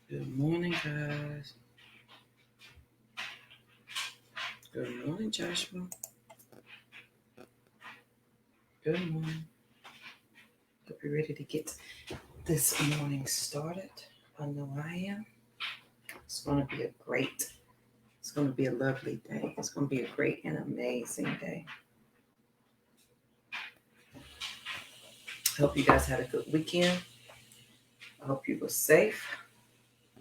Good morning, guys. Good morning, Joshua. Good morning. Hope you're ready to get this morning started. I know I am. It's going to be it's going to be a lovely day. It's going to be a great and amazing day. I hope you guys had a good weekend. I hope you were safe.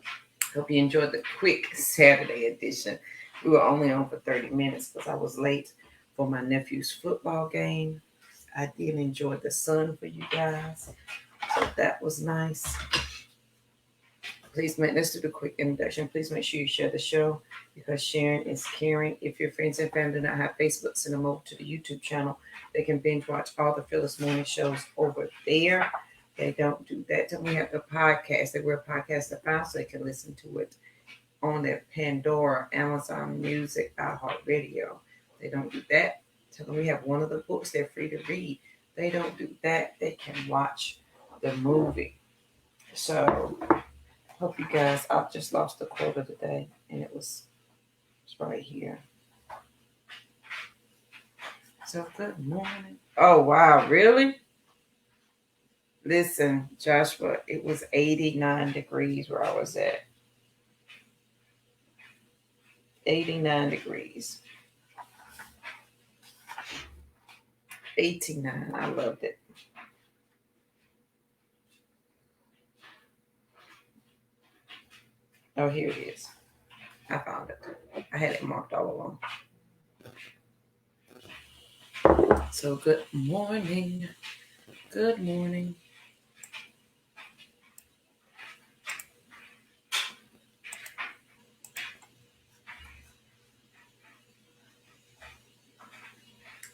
I hope you enjoyed the quick Saturday edition. We were only on for 30 minutes because I was late for my nephew's football game. I did enjoy the sun for you guys. So that was nice. Let's do the quick introduction. Please make sure you share the show because sharing is caring. If your friends and family do not have Facebook, send them over to the YouTube channel. They can binge watch all the Phyllis Morning shows over there. They don't do that. Then we have the podcast. They wear podcast to find so they can listen to it on their Pandora, Amazon Music, iHeartRadio. They don't do that. Tell them we have one of the books they're free to read. They don't do that. They can watch the movie. So hope you guys, I just lost the quote of the day and it's right here. So good morning. Oh wow, really? Listen, Joshua, it was 89 degrees where I was at. 89 degrees. 89. I loved it. Oh, here it is. I found it. I had it marked all along. So good morning. Good morning.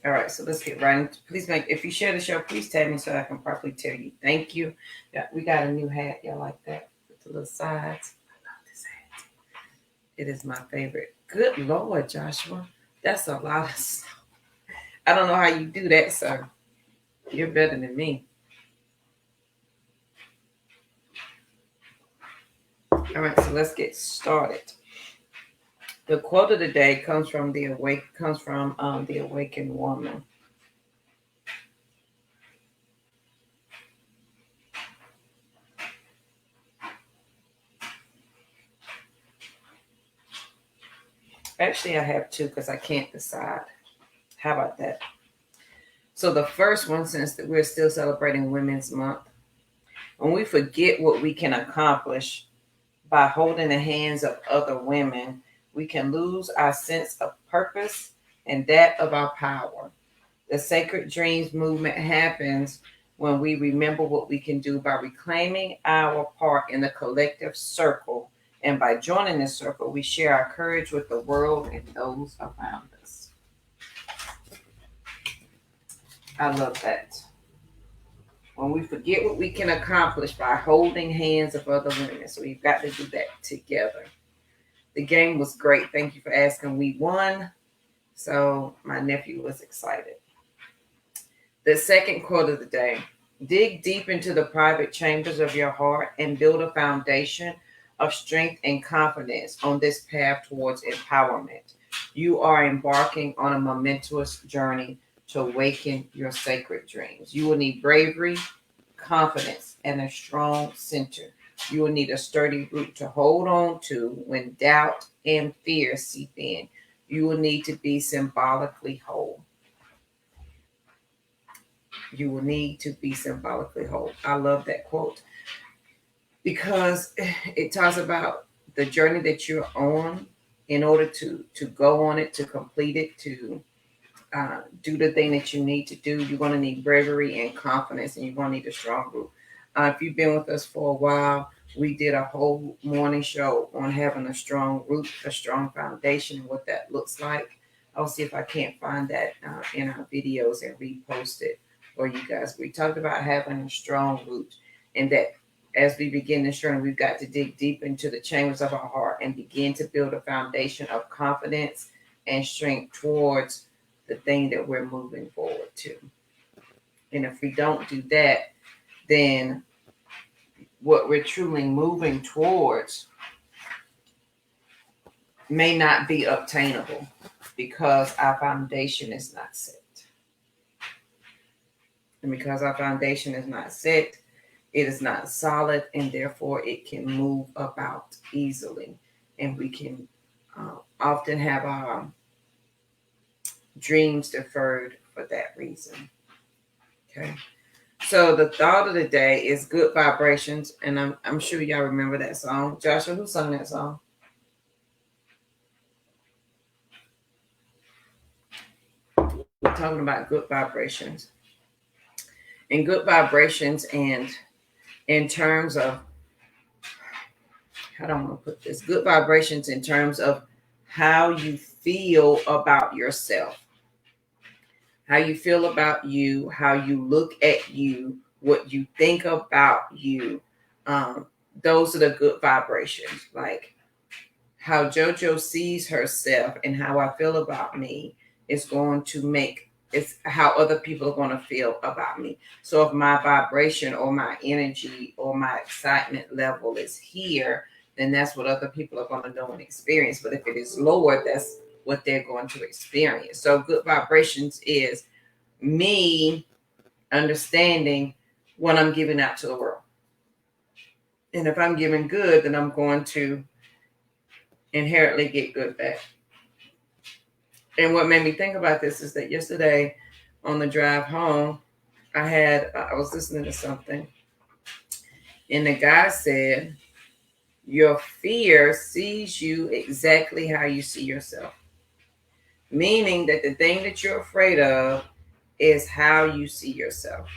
All right, so let's get right into. Please if you share the show, please tag me so I can properly tell you thank you. Yeah, we got a new hat. Y'all like that with the little sides? I love this hat. It is my favorite. Good Lord, Joshua, that's a lot of snow. I don't know how you do that, sir. You're better than me. All right, so let's get started. The quote of the day comes from the Awakened Woman. Actually, I have two because I can't decide. How about that? So the first one, since we're still celebrating Women's Month, when we forget what we can accomplish by holding the hands of other women, we can lose our sense of purpose and that of our power. The Sacred Dreams movement happens when we remember what we can do by reclaiming our part in the collective circle. And by joining this circle, we share our courage with the world and those around us. I love that. When we forget what we can accomplish by holding hands of other women. So we've got to do that together. The game was great. Thank you for asking. We won. So my nephew was excited. The second quote of the day: dig deep into the private chambers of your heart and build a foundation of strength and confidence on this path towards empowerment. You are embarking on a momentous journey to awaken your sacred dreams. You will need bravery, confidence, and a strong center. You will need a sturdy root to hold on to when doubt and fear seep in. You will need to be symbolically whole. You will need to be symbolically whole. I love that quote because it talks about the journey that you're on in order to go on it, to complete it, to do the thing that you need to do. You're going to need bravery and confidence, and you're going to need a strong root. If you've been with us for a while, we did a whole morning show on having a strong root, a strong foundation, and what that looks like. I'll see if I can't find that in our videos and repost it for you guys. We talked about having a strong root, and that as we begin this journey, we've got to dig deep into the chambers of our heart and begin to build a foundation of confidence and strength towards the thing that we're moving forward to. And if we don't do that, then what we're truly moving towards may not be obtainable because our foundation is not set. And because our foundation is not set, it is not solid, and therefore it can move about easily. And we can often have our dreams deferred for that reason. Okay. So the thought of the day is good vibrations, and I'm sure y'all remember that song. Joshua, who sung that song? We're talking about good vibrations. And good vibrations, and in terms of, how do I want to put this? Good vibrations in terms of how you feel about yourself, how you feel about you, how you look at you, what you think about you. Those are the good vibrations. Like how JoJo sees herself and how I feel about me is going to make it's how other people are going to feel about me. So if my vibration or my energy or my excitement level is here, then that's what other people are going to know and experience. But if it is lower, that's what they're going to experience. So good vibrations is me understanding what I'm giving out to the world. And if I'm giving good, then I'm going to inherently get good back. And what made me think about this is that yesterday on the drive home, I was listening to something, and the guy said, your fear sees you exactly how you see yourself. Meaning that the thing that you're afraid of is how you see yourself.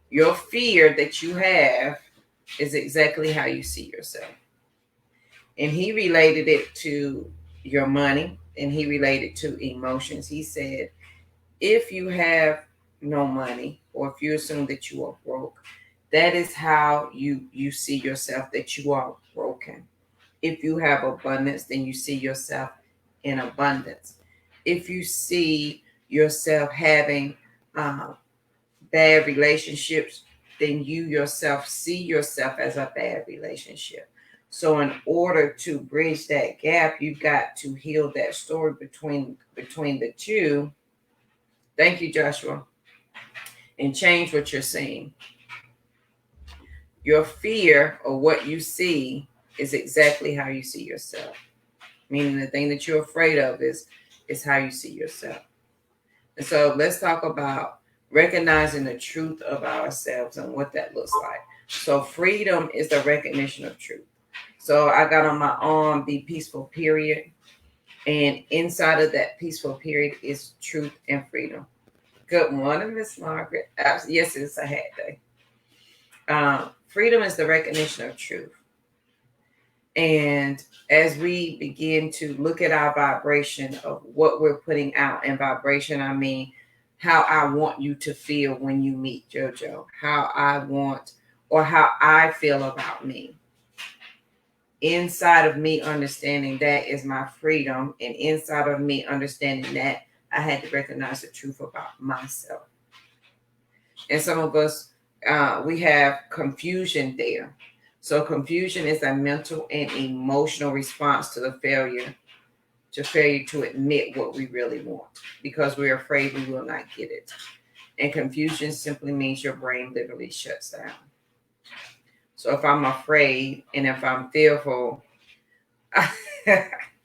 Your fear that you have is exactly how you see yourself. And he related it to your money, and he related to emotions. He said, if you have no money, or if you assume that you are broke, that is how you see yourself, that you are broken. If you have abundance, then you see yourself in abundance. If you see yourself having bad relationships, then you yourself see yourself as a bad relationship. So in order to bridge that gap, you've got to heal that story between the two. Thank you, Joshua. And change what you're seeing. Your fear or what you see is exactly how you see yourself. Meaning the thing that you're afraid of is how you see yourself. And so let's talk about recognizing the truth of ourselves and what that looks like. So freedom is the recognition of truth. So I got on my arm the peaceful period. And inside of that peaceful period is truth and freedom. Good morning, Miss Margaret. Yes, it's a hat day. Freedom is the recognition of truth. And as we begin to look at our vibration of what we're putting out, and vibration, I mean how I want you to feel when you meet JoJo, how I want or how I feel about me. Inside of me understanding that is my freedom, and inside of me understanding that, I had to recognize the truth about myself. And some of us, we have confusion there. So confusion is a mental and emotional response to the failure to admit what we really want, because we're afraid we will not get it. And confusion simply means your brain literally shuts down. So if I'm afraid and if I'm fearful,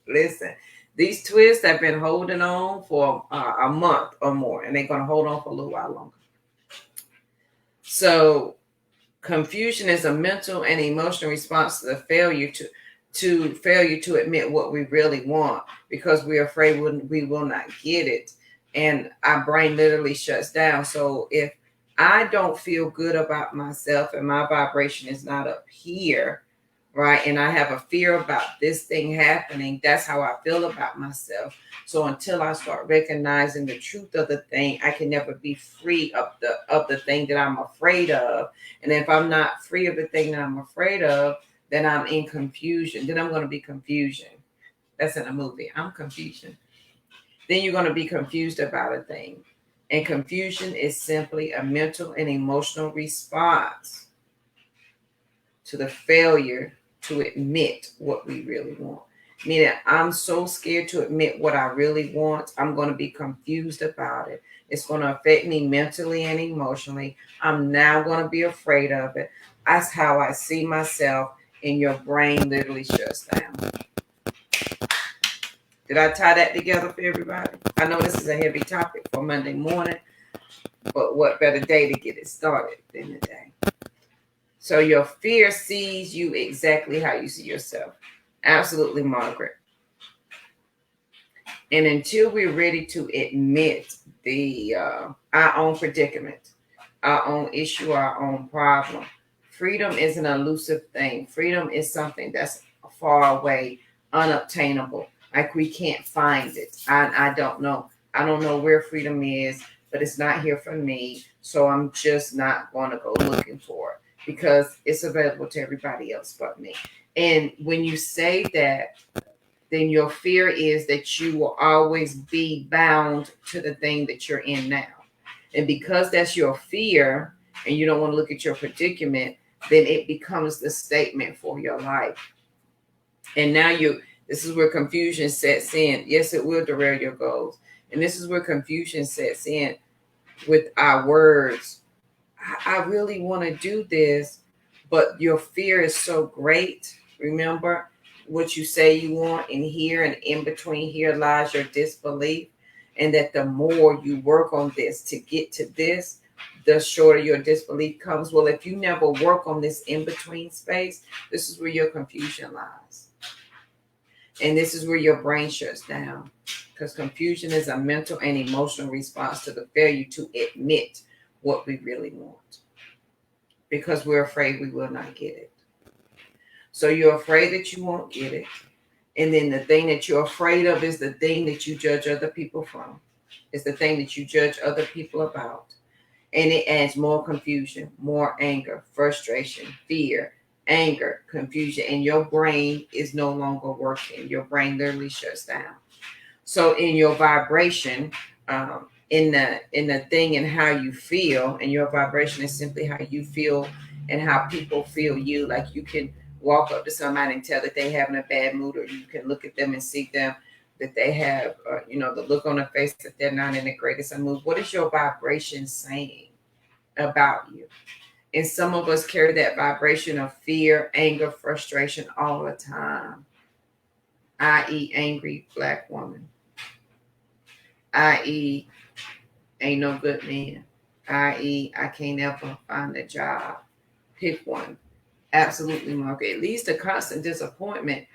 listen, these twists have been holding on for a month or more, and they're going to hold on for a little while longer. So confusion is a mental and emotional response to the failure to admit what we really want, because we're afraid we will not get it, and our brain literally shuts down. So if I don't feel good about myself and my vibration is not up here, right, and I have a fear about this thing happening, that's how I feel about myself. So until I start recognizing the truth of the thing, I can never be free of the thing that I'm afraid of. And if I'm not free of the thing that I'm afraid of, then I'm in confusion. Then I'm going to be confusion. That's in a movie. I'm confusion. Then you're going to be confused about a thing. And confusion is simply a mental and emotional response to the failure to admit what we really want. Meaning, I'm so scared to admit what I really want. I'm going to be confused about it. It's going to affect me mentally and emotionally. I'm now going to be afraid of it. That's how I see myself, and your brain literally shuts down. Did I tie that together for everybody? I know this is a heavy topic for Monday morning, but what better day to get it started than today? So your fear sees you exactly how you see yourself. Absolutely, Margaret. And until we're ready to admit our own predicament, our own issue, our own problem, freedom is an elusive thing. Freedom is something that's far away, unobtainable. Like we can't find it. I don't know. I don't know where freedom is, but it's not here for me. So I'm just not going to go looking for it because it's available to everybody else but me. And when you say that, then your fear is that you will always be bound to the thing that you're in now. And because that's your fear and you don't want to look at your predicament, then it becomes the statement for your life. And now this is where confusion sets in. Yes, it will derail your goals. And this is where confusion sets in with our words. I really want to do this, but your fear is so great. Remember what you say you want, and here and in between here lies your disbelief. And that the more you work on this to get to this, the shorter your disbelief comes. Well, if you never work on this in between space, this is where your confusion lies. And this is where your brain shuts down, because confusion is a mental and emotional response to the failure to admit what we really want, because we're afraid we will not get it. So you're afraid that you won't get it. And then the thing that you're afraid of is the thing that you judge other people from. It's the thing that you judge other people about. And it adds more confusion, more anger, frustration, fear, anger, confusion. And your brain is no longer working. Your brain literally shuts down. So in your vibration, in the thing and how you feel, and your vibration is simply how you feel and how people feel you. Like you can walk up to somebody and tell that they're having a bad mood, or you can look at them and see them that they have, the look on their face that they're not in the greatest of mood. What is your vibration saying about you? And some of us carry that vibration of fear, anger, frustration all the time, i.e. angry Black woman, i.e. ain't no good man, i.e. I can't ever find a job. Pick one. Absolutely, Mark. It leads to constant disappointment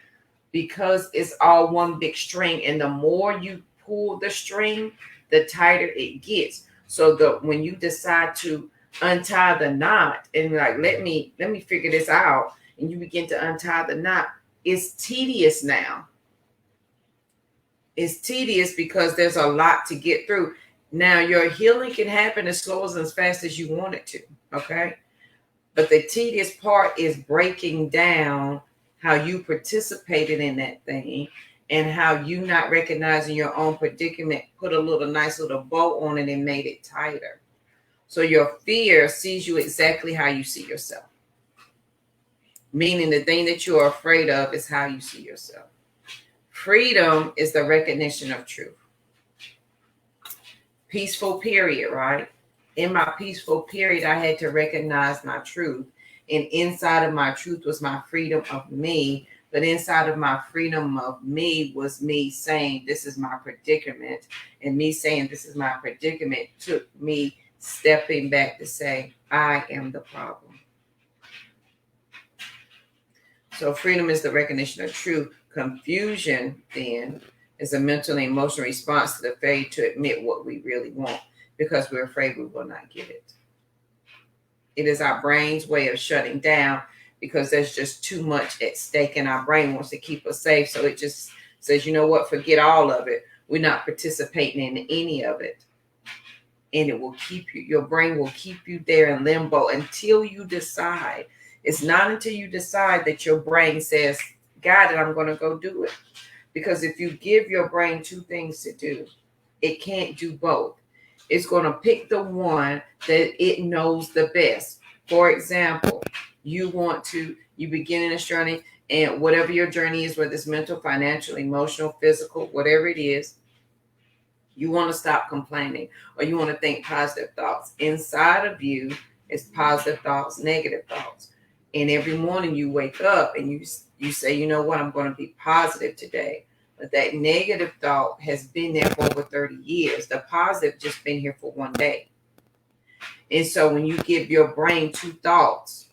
because it's all one big string. And the more you pull the string, the tighter it gets. So when you decide to untie the knot and like, let me figure this out, and you begin to untie the knot, it's tedious now. It's tedious because there's a lot to get through. Now, your healing can happen as slow as as fast as you want it to, okay? But the tedious part is breaking down how you participated in that thing and how you not recognizing your own predicament put a nice little bow on it and made it tighter. So your fear sees you exactly how you see yourself. Meaning the thing that you're afraid of is how you see yourself. Freedom is the recognition of truth. Peaceful period, right? In my peaceful period, I had to recognize my truth. And inside of my truth was my freedom of me. But inside of my freedom of me was me saying, this is my predicament. And me saying, this is my predicament took me stepping back to say, I am the problem. So freedom is the recognition of truth. Confusion, then, is a mental and emotional response to the failure to admit what we really want, because we're afraid we will not get it. It is our brain's way of shutting down because there's just too much at stake, and our brain wants to keep us safe. So it just says, you know what, forget all of it. We're not participating in any of it. And it will keep you, your brain will keep you there in limbo until you decide. It's not until you decide that your brain says, got it, I'm going to go do it. Because if you give your brain two things to do, it can't do both. It's going to pick the one that it knows the best. For example, You beginning this journey, and whatever your journey is, whether it's mental, financial, emotional, physical, whatever it is, you want to stop complaining, or you want to think positive thoughts. Inside of you is positive thoughts, negative thoughts. And every morning you wake up and you say, you know what, I'm going to be positive today. But that negative thought has been there for over 30 years. The positive just been here for one day. And so when you give your brain two thoughts,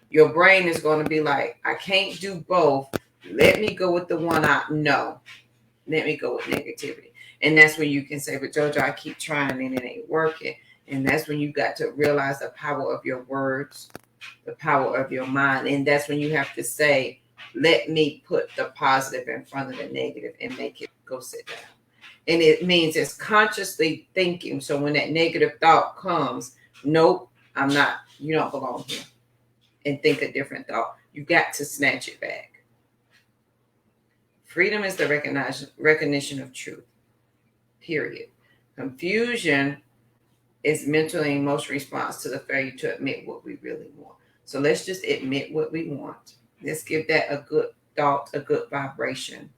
your brain is going to be like, I can't do both. Let me go with the one I know. Let me go with negativity. And that's when you can say, but Jojo, I keep trying and it ain't working. And that's when you got to realize the power of your words, the power of your mind. And that's when you have to say, let me put the positive in front of the negative and make it go sit down. And it means it's consciously thinking. So when that negative thought comes, nope, I'm not, you don't belong here. And think a different thought. You've got to snatch it back. Freedom is the recognition of truth. Period. Confusion is mental and emotional response to the failure to admit what we really want. So let's just admit what we want. Let's give that a good thought, a good vibration.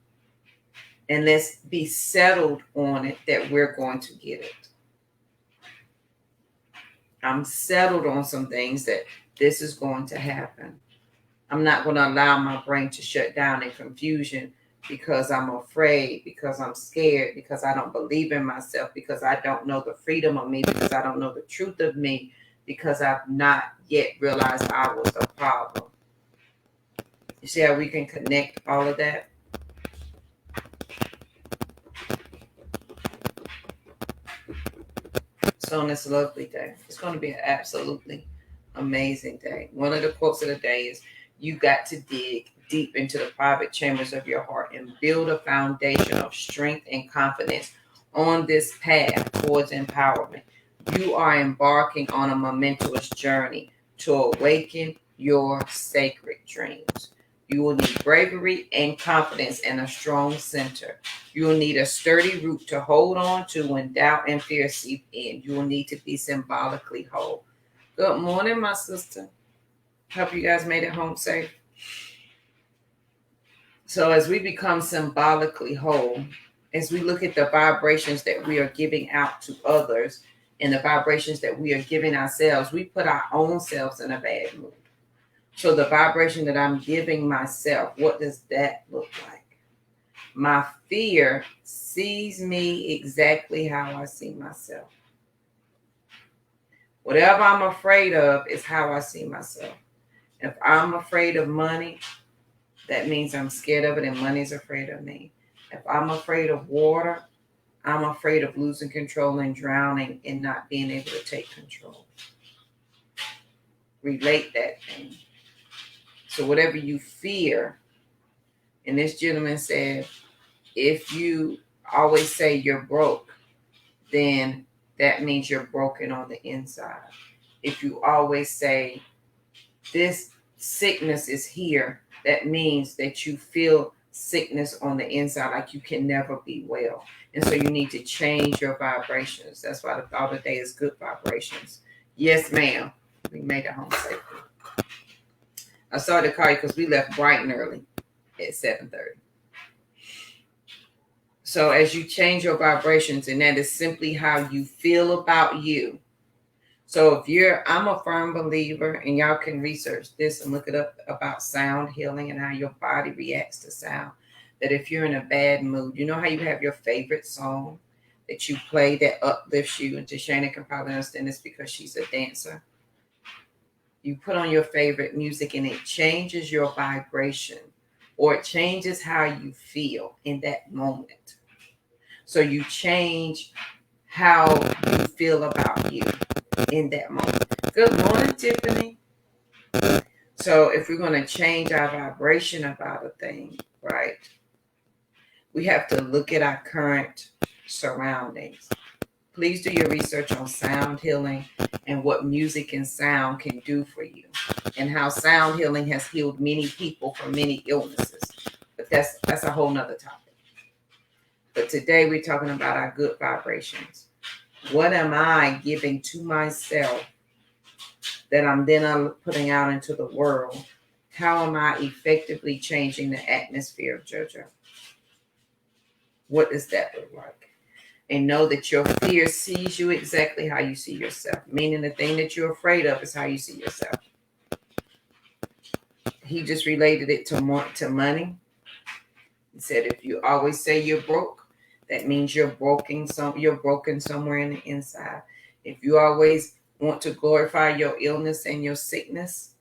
And let's be settled on it that we're going to get it. I'm settled on some things that this is going to happen. I'm not going to allow my brain to shut down in confusion because I'm afraid, because I'm scared, because I don't believe in myself, because I don't know the freedom of me, because I don't know the truth of me, because I've not yet realized I was the problem. You see how we can connect all of that? So on this lovely day, it's going to be an absolutely amazing day. One of the quotes of the day is, you got to dig deep into the private chambers of your heart and build a foundation of strength and confidence on this path towards empowerment. You are embarking on a momentous journey to awaken your sacred dreams. You will need bravery and confidence and a strong center. You will need a sturdy root to hold on to when doubt and fear seep in. You will need to be symbolically whole. Good morning, my sister. Hope you guys made it home safe. So as we become symbolically whole, as we look at the vibrations that we are giving out to others and the vibrations that we are giving ourselves, we put our own selves in a bad mood. So the vibration that I'm giving myself, what does that look like? My fear sees me exactly how I see myself. Whatever I'm afraid of is how I see myself. If I'm afraid of money, that means I'm scared of it and money's afraid of me. If I'm afraid of water, I'm afraid of losing control and drowning and not being able to take control. Relate that thing. So whatever you fear, and this gentleman said, if you always say you're broke, then that means you're broken on the inside. If you always say this sickness is here, that means that you feel sickness on the inside, like you can never be well. And so you need to change your vibrations. That's why the thought of the day is good vibrations. Yes, ma'am. We made it home safely. I started to call you because we left bright and early at 7:30. So as you change your vibrations, and that is simply how you feel about you. So I'm a firm believer, and y'all can research this and look it up about sound healing and how your body reacts to sound. That if you're in a bad mood, you know how you have your favorite song that you play that uplifts you, and Tashana can probably understand this because she's a dancer. You put on your favorite music and it changes your vibration, or it changes how you feel in that moment. So you change how you feel about you in that moment. Good morning, Tiffany. So if we're going to change our vibration about a thing, right, we have to look at our current surroundings. Please do your research on sound healing and what music and sound can do for you, and how sound healing has healed many people from many illnesses. But that's a whole nother topic. But today we're talking about our good vibrations. What am I giving to myself that I'm then putting out into the world, how am I effectively changing the atmosphere of JoJo? What does that look like? And know that your fear sees you exactly how you see yourself, meaning the thing that you're afraid of is how you see yourself. He just related it to money. He said, if you always say you're broke, that means you're broken somewhere in the inside. If you always want to glorify your illness and your sickness,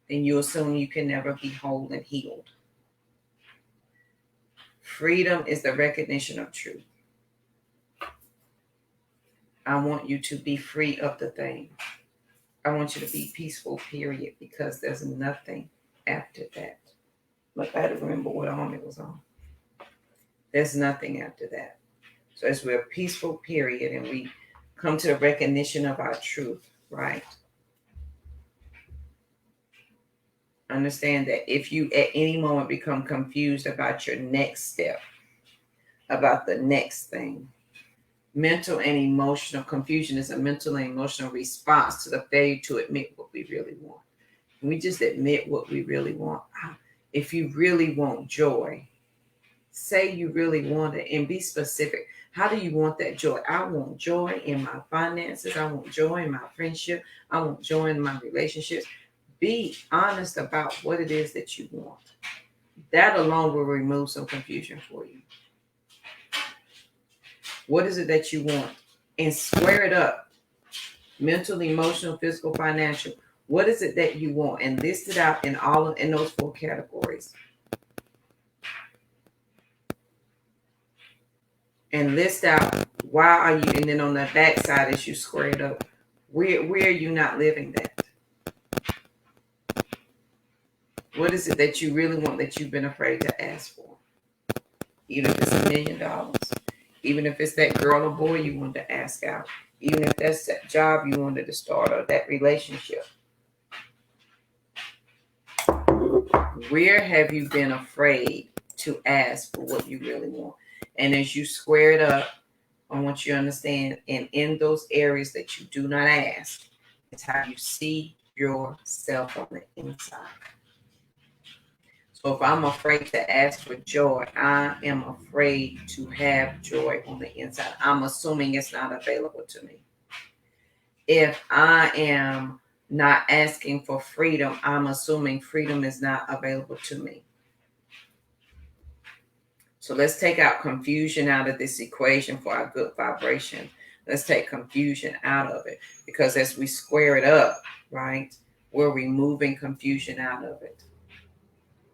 then you assume you can never be whole and healed. Freedom is the recognition of truth. I want you to be free of the thing. I want you to be peaceful, period, because there's nothing after that. Look, I had to remember what arm it was on. There's nothing after that. So as we're peaceful, period, and we come to the recognition of our truth, right? Understand that if you at any moment become confused about your next step, about the next thing, mental and emotional confusion is a mental and emotional response to the failure to admit what we really want. We just admit what we really want. If you really want joy, say you really want it and be specific. How do you want that joy? I want joy in my finances. I want joy in my friendship. I want joy in my relationships. Be honest about what it is that you want. That alone will remove some confusion for you. What is it that you want? And square it up. Mental, emotional, physical, financial. What is it that you want? And list it out in those 4 categories. And list out why are you, and then on the back side as you square it up, where are you not living that? What is it that you really want that you've been afraid to ask for? Even if it's $1 million, even if it's that girl or boy you wanted to ask out, even if that's that job you wanted to start or that relationship. Where have you been afraid to ask for what you really want? And as you square it up, I want you to understand, and in those areas that you do not ask, it's how you see yourself on the inside. So if I'm afraid to ask for joy, I am afraid to have joy on the inside. I'm assuming it's not available to me. If I am not asking for freedom, I'm assuming freedom is not available to me. So let's take out confusion out of this equation for our good vibration. Let's take confusion out of it, because as we square it up, right, we're removing confusion out of it.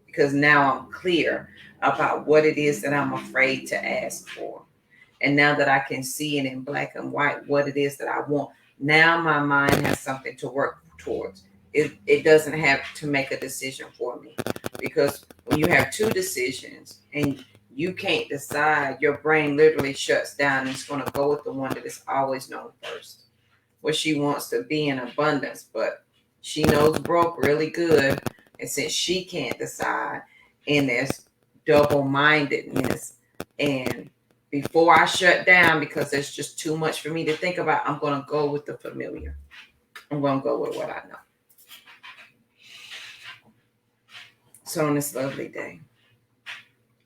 Because now I'm clear about what it is that I'm afraid to ask for. And now that I can see it in black and white, what it is that I want, now my mind has something to work towards. It doesn't have to make a decision for me. Because when you have 2 decisions and you can't decide, your brain literally shuts down and it's going to go with the one that is always known first. Well, she wants to be in abundance, but she knows broke really good. And since she can't decide, and there's double-mindedness, and before I shut down because there's just too much for me to think about, I'm going to go with the familiar. I'm going to go with what I know. So on this lovely day,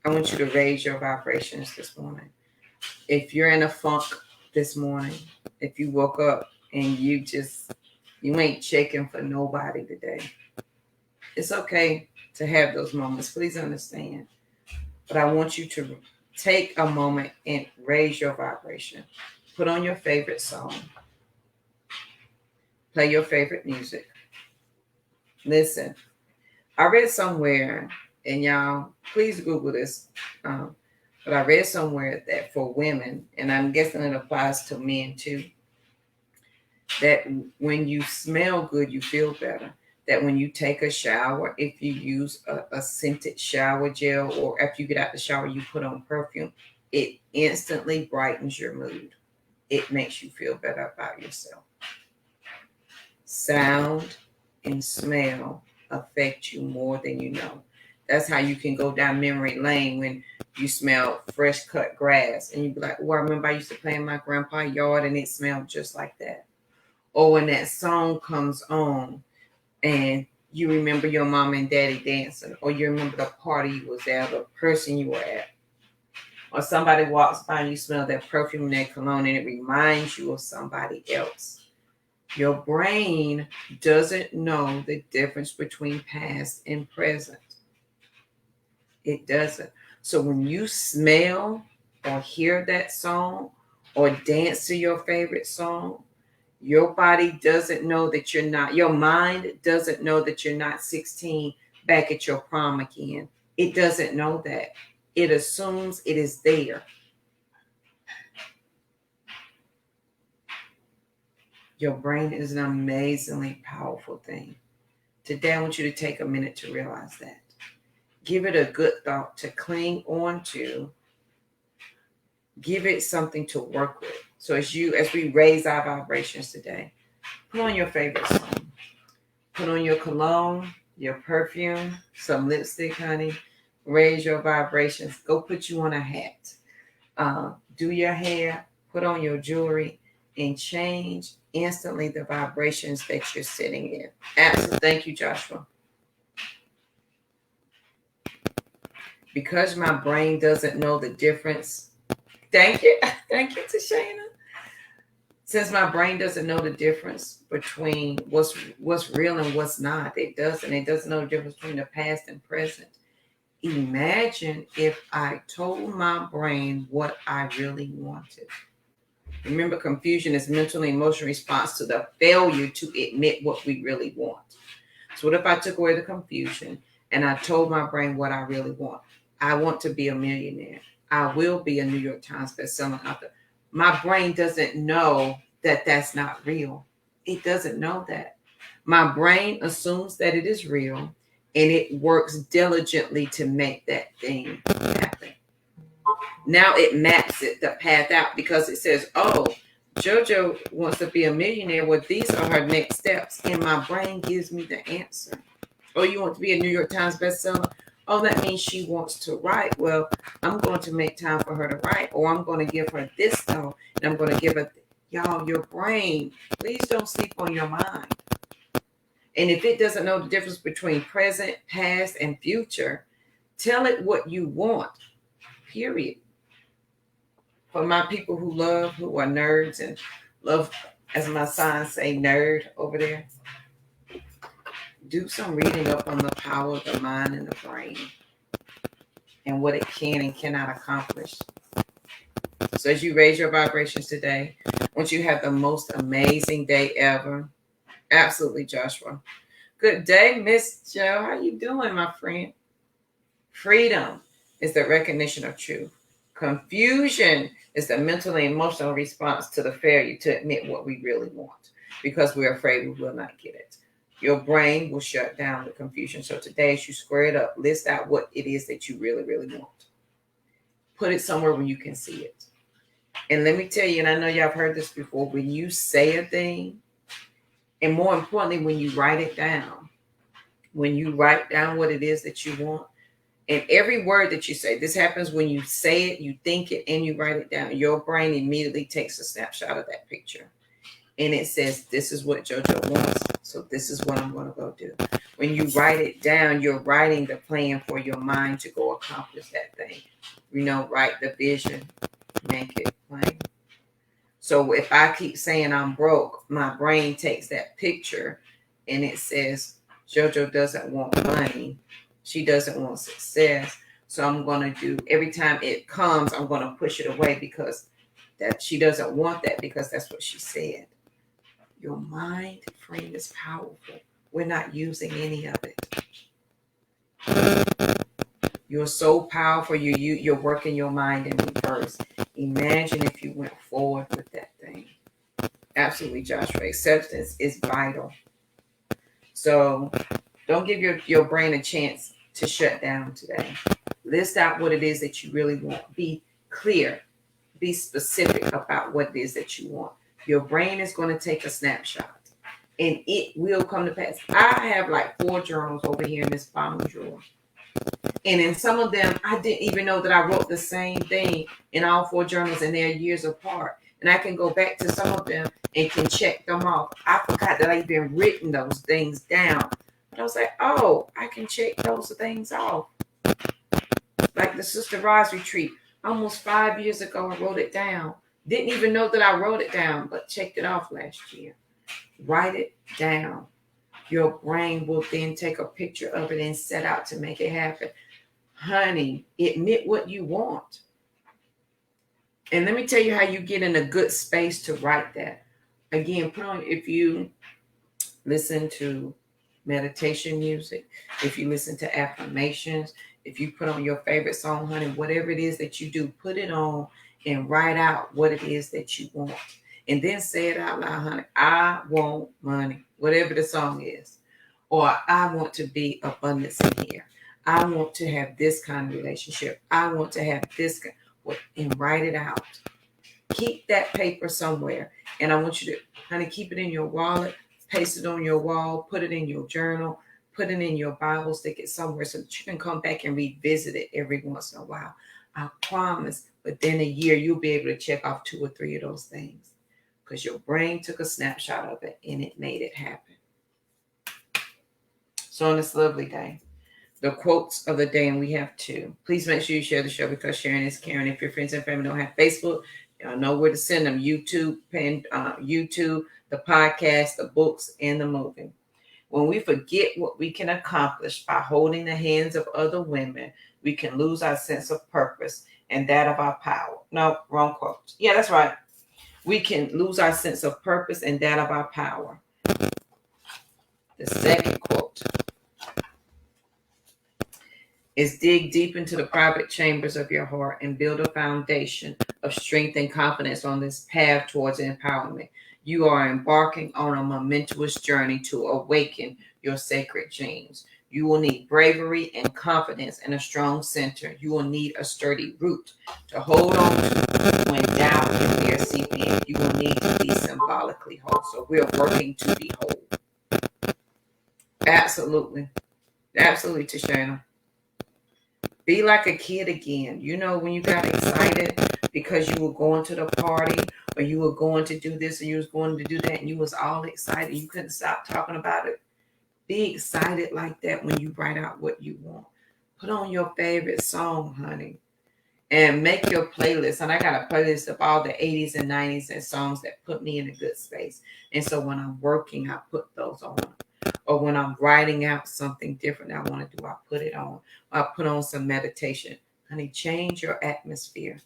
I want you to raise your vibrations this morning. If you're in a funk this morning, if you woke up and you ain't checking for nobody today, it's okay to have those moments. Please understand. But I want you to take a moment and raise your vibration. Put on your favorite song. Play your favorite music. Listen. I read somewhere, and y'all, please Google this, but I read somewhere that for women, and I'm guessing it applies to men too, that when you smell good, you feel better. That when you take a shower, if you use a scented shower gel, or after you get out the shower, you put on perfume, it instantly brightens your mood. It makes you feel better about yourself. Sound and smell affect you more than you know. That's how you can go down memory lane when you smell fresh cut grass and you be like, oh, I remember I used to play in my grandpa's yard and it smelled just like that. or when that song comes on and you remember your mom and daddy dancing, or you remember the party you was at, or the person you were at, or somebody walks by and you smell that perfume and that cologne and it reminds you of somebody else. Your brain doesn't know the difference between past and present. It doesn't. So when you smell or hear that song or dance to your favorite song, your body doesn't know that you're not, your mind doesn't know that you're not 16 back at your prom again. It doesn't know that. It assumes it is there. Your brain is an amazingly powerful thing. Today, I want you to take a minute to realize that. Give it a good thought to cling on to. Give it something to work with. So as we raise our vibrations today, put on your favorite song. Put on your cologne, your perfume, some lipstick, honey. Raise your vibrations. Go put you on a hat. Do your hair. Put on your jewelry and change instantly the vibrations that you're sitting in. Absolutely. Thank you, Joshua. Because my brain doesn't know the difference. Thank you. Thank you, Tashana. Since my brain doesn't know the difference between what's real and what's not, it doesn't know the difference between the past and present. Imagine if I told my brain what I really wanted. Remember, confusion is mental and emotional response to the failure to admit what we really want. So what if I took away the confusion and I told my brain what I really want? I want to be a millionaire. I will be a New York Times bestselling author. My brain doesn't know that that's not real. It doesn't know that. My brain assumes that it is real, and it works diligently to make that thing happen. Now it maps the path out because it says, oh, JoJo wants to be a millionaire. Well, these are her next steps. And my brain gives me the answer. Oh, you want to be a New York Times bestseller? Oh, that means she wants to write. Well, I'm going to make time for her to write. Or I'm going to give her this though. And I'm going to give her, y'all, your brain. Please don't sleep on your mind. And if it doesn't know the difference between present, past, and future, tell it what you want. Period. For my people who are nerds and love, as my signs say, nerd over there, do some reading up on the power of the mind and the brain and what it can and cannot accomplish. So as you raise your vibrations today, once you have the most amazing day ever. Absolutely, Joshua. Good day, Miss Joe. How you doing, my friend? Freedom is the recognition of truth. Confusion is the mental and emotional response to the failure to admit what we really want because we're afraid we will not get it. Your brain will shut down the confusion. So today, as you square it up, list out what it is that you really, really want. Put it somewhere where you can see it. And let me tell you, and I know y'all have heard this before, when you say a thing, and more importantly, when you write it down, what it is that you want, and every word that you say, this happens when you say it, you think it, and you write it down. Your brain immediately takes a snapshot of that picture. And it says, this is what JoJo wants. So this is what I'm going to go do. When you write it down, you're writing the plan for your mind to go accomplish that thing. Write the vision, make it plain. So if I keep saying I'm broke, my brain takes that picture and it says, JoJo doesn't want money. She doesn't want success. So I'm going to do, every time it comes, I'm going to push it away because that she doesn't want that because that's what she said. Your mind, friend, is powerful. We're not using any of it. You're so powerful. You're working your mind in reverse. Imagine if you went forward with that thing. Absolutely, Joshua. Acceptance is vital. So don't give your brain a chance to shut down today. List out what it is that you really want. Be clear. Be specific about what it is that you want. Your brain is going to take a snapshot and it will come to pass. I have like 4 journals over here in this bottom drawer. And in some of them, I didn't even know that I wrote the same thing in all 4 journals and they're years apart. And I can go back to some of them and can check them off. I forgot that I even written those things down. But I was like, oh, I can check those things off. Like the Sister Roz retreat, almost 5 years ago, I wrote it down. Didn't even know that I wrote it down, but checked it off last year. Write it down. Your brain will then take a picture of it and set out to make it happen. Honey, admit what you want. And let me tell you how you get in a good space to write that. Again, if you listen to meditation music, if you listen to affirmations, if you put on your favorite song, honey, whatever it is that you do, put it on and write out what it is that you want. And then say it out loud, honey. I want money, whatever the song is. Or I want to be abundance in here. I want to have this kind of relationship. I want to have this and write it out. Keep that paper somewhere. And I want you to, honey, keep it in your wallet, paste it on your wall, put it in your journal, put it in your Bible, stick it somewhere so that you can come back and revisit it every once in a while. I promise. But then a year, you'll be able to check off 2 or 3 of those things because your brain took a snapshot of it and it made it happen. So on this lovely day, the quotes of the day, and we have 2. Please make sure you share the show because sharing is caring. If your friends and family don't have Facebook, y'all know where to send them. YouTube, the podcast, the books, and the movie. When we forget what we can accomplish by holding the hands of other women, we can lose our sense of purpose and that of our power. No, wrong quote. Yeah, that's right. We can lose our sense of purpose and that of our power. The second quote is dig deep into the private chambers of your heart and build a foundation of strength and confidence on this path towards empowerment. You are embarking on a momentous journey to awaken your sacred genes. You will need bravery and confidence and a strong center. You will need a sturdy root to hold on to when doubt and fear seep in. You will need to be symbolically whole. So we're working to be whole. Absolutely. Absolutely, Tashana. Be like a kid again. You know, when you got excited because you were going to the party or you were going to do this and you was going to do that and you was all excited. You couldn't stop talking about it. Be excited like that when you write out what you want. Put on your favorite song, honey, and make your playlist. And I got a playlist of all the 80s and 90s and songs that put me in a good space. And so when I'm working, I put those on. Or when I'm writing out something different I want to do, I put it on. I put on some meditation. Honey, change your atmosphere.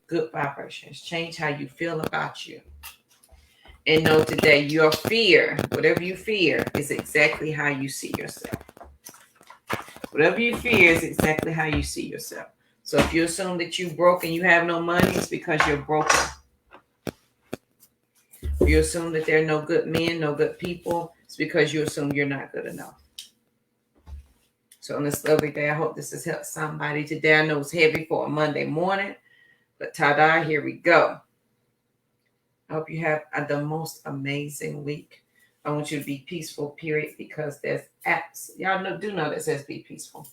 Good vibrations. Change how you feel about you. And know today your fear, whatever you fear, is exactly how you see yourself. Whatever you fear is exactly how you see yourself. So if you assume that you're broke and you have no money, it's because you're broken. If you assume that there are no good men, no good people, it's because you assume you're not good enough. So on this lovely day, I hope this has helped somebody today. I know it's heavy for a Monday morning, but ta-da, here we go. I hope you have the most amazing week. I want you to be peaceful, period, because there's y'all do know that says be peaceful.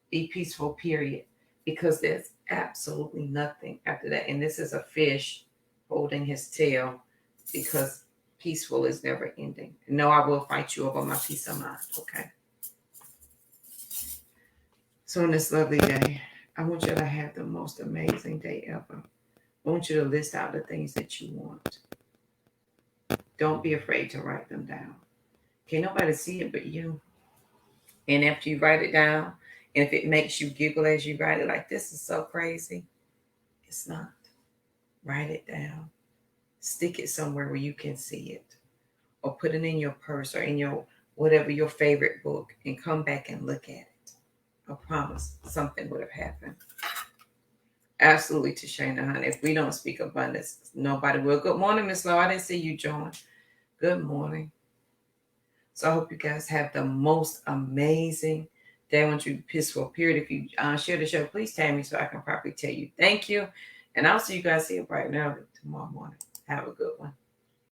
Be peaceful, period, because there's absolutely nothing after that. And this is a fish holding his tail because peaceful is never ending. No, I will fight you over my peace of mind, okay? So on this lovely day, I want you to have the most amazing day ever. I want you to list out the things that you want. Don't be afraid to write them down. Can't nobody see it but you. And after you write it down, and if it makes you giggle as you write it, like this is so crazy, it's not. Write it down. Stick it somewhere where you can see it. Or put it in your purse or in your whatever your favorite book and come back and look at it. I promise something would have happened. Absolutely, Tashana, honey. If we don't speak abundance, nobody will. Good morning, Miss Law. I didn't see you join. Good morning. So I hope you guys have the most amazing day. I want you to be peaceful, period. If you share the show, please tag me so I can properly tell you thank you. And I'll see you guys here bright and early tomorrow morning. Have a good one.